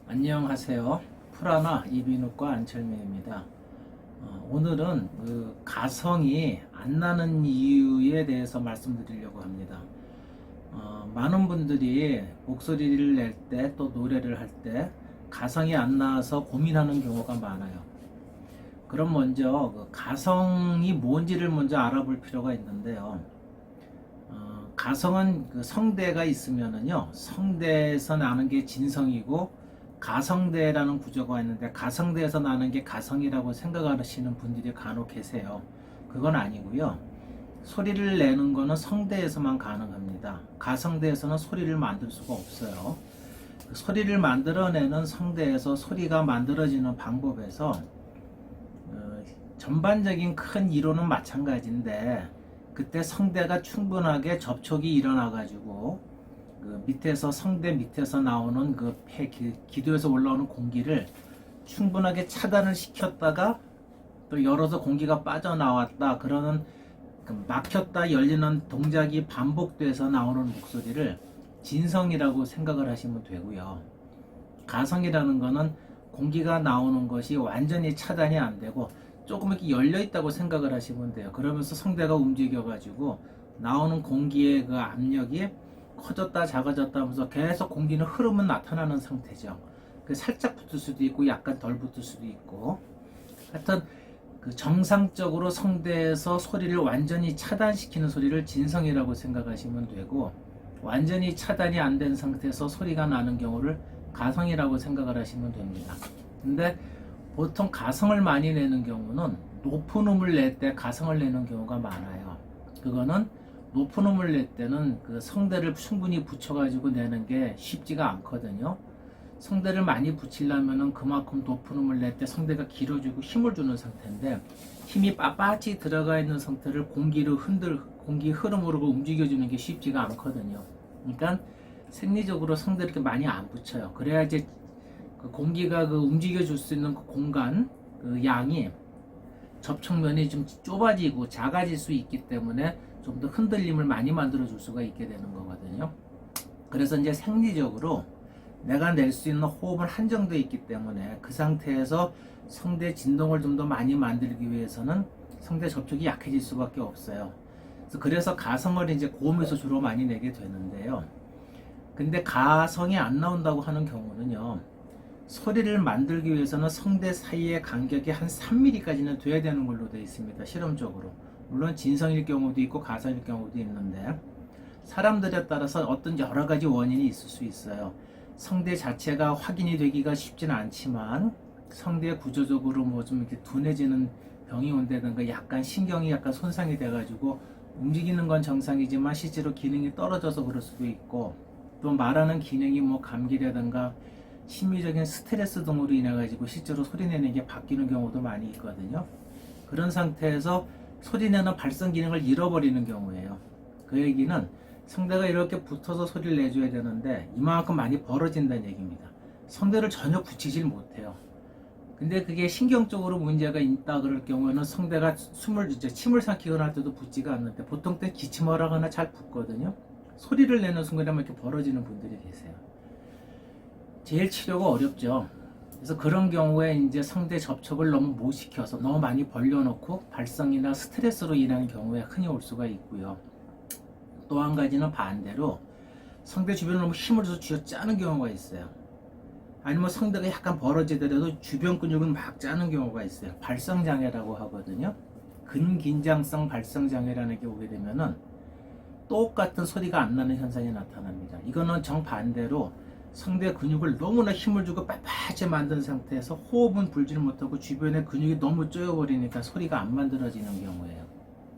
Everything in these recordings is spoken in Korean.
안녕하세요. 프라나 이비인후과 안철민입니다. 오늘은 그 가성이 안 나는 이유에 대해서 말씀드리려고 합니다. 많은 분들이 목소리를 낼 때 또 노래를 할 때 가성이 안 나와서 고민하는 경우가 많아요. 그럼 먼저 그 가성이 뭔지를 먼저 알아볼 필요가 있는데요. 가성은 그 성대가 있으면은요, 성대에서 나는 게 진성이고 가성대라는 구조가 있는데 가성대에서 나는 게 가성이라고 생각하시는 분들이 간혹 계세요. 그건 아니고요. 소리를 내는 거는 성대에서만 가능합니다. 가성대에서는 소리를 만들 수가 없어요. 그 소리를 만들어내는 성대에서 소리가 만들어지는 방법에서 전반적인 큰 이론은 마찬가지인데 그때 성대가 충분하게 접촉이 일어나 가지고 그 밑에서 성대 밑에서 나오는 그 폐 기도에서 올라오는 공기를 충분하게 차단을 시켰다가 또 열어서 공기가 빠져나왔다 그러는 그 막혔다 열리는 동작이 반복돼서 나오는 목소리를 진성이라고 생각을 하시면 되고요. 가성이라는 거는 공기가 나오는 것이 완전히 차단이 안 되고 조금 이렇게 열려 있다고 생각을 하시면 돼요. 그러면서 성대가 움직여 가지고 나오는 공기의 그 압력이 커졌다 작아졌다 하면서 계속 공기는 흐름은 나타나는 상태죠. 살짝 붙을 수도 있고 약간 덜 붙을 수도 있고 하여튼 그 정상적으로 성대에서 소리를 완전히 차단시키는 소리를 진성이라고 생각하시면 되고 완전히 차단이 안 된 상태에서 소리가 나는 경우를 가성이라고 생각을 하시면 됩니다. 근데 보통 가성을 많이 내는 경우는 높은 음을 낼 때 가성을 내는 경우가 많아요. 그거는 높은 음을 낼 때는 그 성대를 충분히 붙여가지고 내는 게 쉽지가 않거든요. 성대를 많이 붙이려면은 그만큼 높은 음을 낼 때 성대가 길어지고 힘을 주는 상태인데 힘이 빳빳이 들어가 있는 상태를 공기 흐름으로 움직여주는 게 쉽지가 않거든요. 그러니까 생리적으로 성대를 이렇게 많이 안 붙여요. 그래야 이제 그 공기가 그 움직여줄 수 있는 그 공간, 그 양이 접촉면이 좀 좁아지고 작아질 수 있기 때문에 좀 더 흔들림을 많이 만들어 줄 수가 있게 되는 거거든요. 그래서 이제 생리적으로 내가 낼 수 있는 호흡은 한정되어 있기 때문에 그 상태에서 성대 진동을 좀 더 많이 만들기 위해서는 성대 접촉이 약해질 수밖에 없어요. 그래서 가성을 이제 고음에서 주로 많이 내게 되는데요. 근데 가성이 안 나온다고 하는 경우는요. 소리를 만들기 위해서는 성대 사이의 간격이 한 3mm까지는 돼야 되는 걸로 되어 있습니다. 실험적으로. 물론 진성일 경우도 있고 가성일 경우도 있는데 사람들에 따라서 어떤 여러 가지 원인이 있을 수 있어요. 성대 자체가 확인이 되기가 쉽지는 않지만 성대 구조적으로 뭐 좀 이렇게 둔해지는 병이 온다든가 약간 신경이 약간 손상이 돼가지고 움직이는 건 정상이지만 실제로 기능이 떨어져서 그럴 수도 있고 또 말하는 기능이 뭐 감기라든가 심리적인 스트레스 등으로 인해 가지고 실제로 소리내는 게 바뀌는 경우도 많이 있거든요. 그런 상태에서 소리내는 발성 기능을 잃어버리는 경우예요. 그 얘기는 성대가 이렇게 붙어서 소리를 내줘야 되는데 이만큼 많이 벌어진다는 얘기입니다. 성대를 전혀 붙이질 못해요. 근데 그게 신경적으로 문제가 있다 그럴 경우에는 성대가 침을 삼키거나 할 때도 붙지가 않는데 보통 때 기침을 하거나 잘 붙거든요. 소리를 내는 순간에 이렇게 벌어지는 분들이 계세요. 제일 치료가 어렵죠. 그래서 그런 경우에 이제 성대 접촉을 너무 못 시켜서 너무 많이 벌려놓고 발성이나 스트레스로 인하는 경우에 흔히 올 수가 있고요. 또 한 가지는 반대로 성대 주변을 너무 힘을 줘서 쥐어 짜는 경우가 있어요. 아니면 성대가 약간 벌어지더라도 주변 근육은 막 짜는 경우가 있어요. 발성장애라고 하거든요. 근긴장성 발성장애라는 게 오게 되면은 똑같은 소리가 안 나는 현상이 나타납니다. 이거는 정반대로 성대 근육을 너무나 힘을 주고 빳빳이 만든 상태에서 호흡은 불지를 못하고 주변에 근육이 너무 쪼여버리니까 소리가 안 만들어지는 경우예요.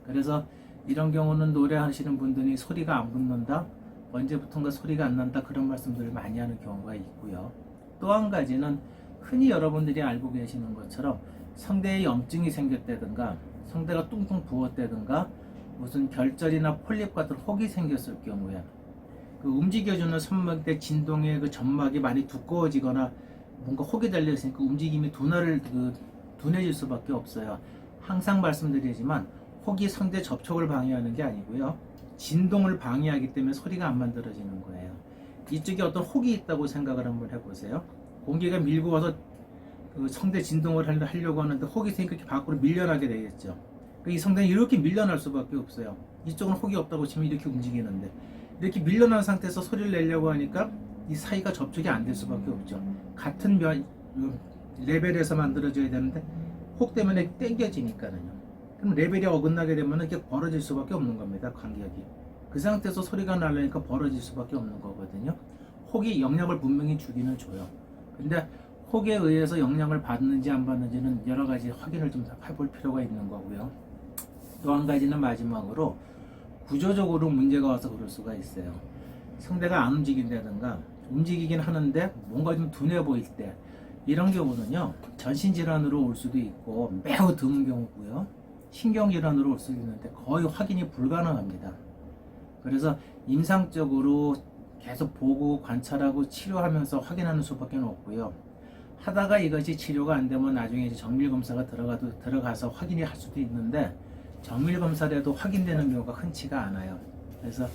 그래서 이런 경우는 노래하시는 분들이 소리가 안 붙는다, 언제부턴가 소리가 안 난다 그런 말씀들을 많이 하는 경우가 있고요. 또 한 가지는 흔히 여러분들이 알고 계시는 것처럼 성대에 염증이 생겼다든가 성대가 뚱뚱 부었다든가 무슨 결절이나 폴립 같은 혹이 생겼을 경우에 그 움직여주는 선망대 진동의 그 점막이 많이 두꺼워지거나 뭔가 혹이 달려있으니까 움직임이 둔해질 수밖에 없어요. 항상 말씀드리지만 혹이 성대 접촉을 방해하는 게 아니고요. 진동을 방해하기 때문에 소리가 안 만들어지는 거예요. 이쪽에 어떤 혹이 있다고 생각을 한번 해보세요. 공기가 밀고 와서 그 성대 진동을 하려고 하는데 혹이 생기게 밖으로 밀려나게 되겠죠. 이 성대는 이렇게 밀려날 수밖에 없어요. 이쪽은 혹이 없다고 치면 이렇게 움직이는데 이렇게 밀려난 상태에서 소리를 내려고 하니까 이 사이가 접촉이 안 될 수밖에 없죠. 같은 레벨에서 만들어져야 되는데 혹 때문에 땡겨지니까는요. 그럼 레벨이 어긋나게 되면 이렇게 벌어질 수밖에 없는 겁니다. 간격이. 그 상태에서 소리가 나려니까 벌어질 수밖에 없는 거거든요. 혹이 영향을 분명히 주기는 줘요. 근데 혹에 의해서 영향을 받는지 안 받는지는 여러 가지 확인을 좀 해볼 필요가 있는 거고요. 또 한 가지는 마지막으로 구조적으로 문제가 와서 그럴 수가 있어요. 성대가 안 움직인다든가 움직이긴 하는데 뭔가 좀 둔해 보일 때 이런 경우는요 전신질환으로 올 수도 있고 매우 드문 경우고요 신경질환으로 올 수도 있는데 거의 확인이 불가능합니다. 그래서 임상적으로 계속 보고 관찰하고 치료하면서 확인하는 수밖에 없고요. 하다가 이것이 치료가 안 되면 나중에 이제 정밀검사가 들어가서 확인이 할 수도 있는데 정밀검사라도 확인되는 경우가 흔치가 않아요. 그래서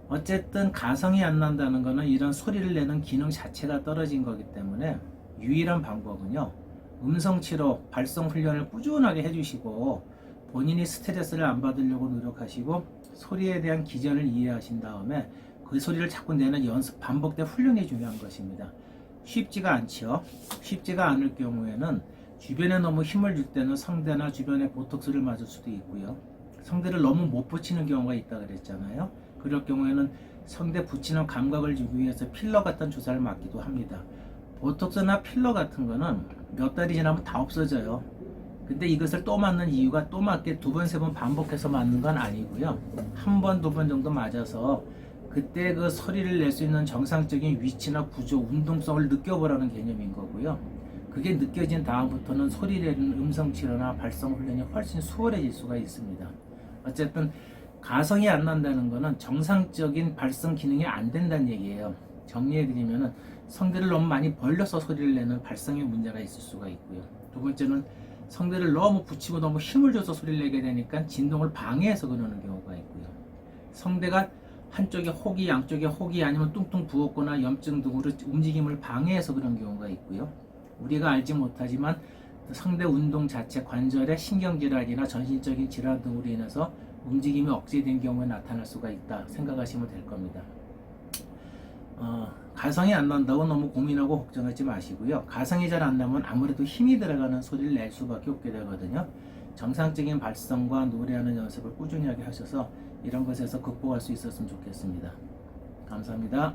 어쨌든 가성이 안 난다는 것은 이런 소리를 내는 기능 자체가 떨어진 거기 때문에 유일한 방법은요 음성치료, 발성훈련을 꾸준하게 해주시고 본인이 스트레스를 안 받으려고 노력하시고 소리에 대한 기전을 이해하신 다음에 그 소리를 자꾸 내는 연습, 반복된 훈련이 중요한 것입니다. 쉽지가 않죠. 쉽지가 않을 경우에는 주변에 너무 힘을 줄 때는 성대나 주변에 보톡스를 맞을 수도 있고요. 성대를 너무 못 붙이는 경우가 있다 그랬잖아요. 그럴 경우에는 성대 붙이는 감각을 주기 위해서 필러 같은 주사를 맞기도 합니다. 보톡스나 필러 같은 거는 몇 달이 지나면 다 없어져요. 근데 이것을 또 맞는 이유가 또 맞게 두 번, 세 번 반복해서 맞는 건 아니고요. 한 번, 두 번 정도 맞아서 그때 그 소리를 낼 수 있는 정상적인 위치나 구조, 운동성을 느껴보라는 개념인 거고요. 그게 느껴진 다음부터는 소리 내는 음성 치료나 발성 훈련이 훨씬 수월해질 수가 있습니다. 어쨌든 가성이 안 난다는 거는 정상적인 발성 기능이 안 된다는 얘기예요. 정리해드리면은 성대를 너무 많이 벌려서 소리를 내는 발성에 문제가 있을 수가 있고요. 두 번째는 성대를 너무 붙이고 너무 힘을 줘서 소리를 내게 되니까 진동을 방해해서 그러는 경우가 있고요. 성대가 한쪽에 혹이, 양쪽에 혹이 아니면 뚱뚱 부었거나 염증 등으로 움직임을 방해해서 그런 경우가 있고요. 우리가 알지 못하지만 성대 운동 자체 관절의 신경질환이나 전신적인 질환 등으로 인해서 움직임이 억제된 경우에 나타날 수가 있다 생각하시면 될 겁니다. 가성이 안 난다고 너무 고민하고 걱정하지 마시고요. 가성이 잘 안 나면 아무래도 힘이 들어가는 소리를 낼 수밖에 없게 되거든요. 정상적인 발성과 노래하는 연습을 꾸준히 하게 하셔서 이런 것에서 극복할 수 있었으면 좋겠습니다. 감사합니다.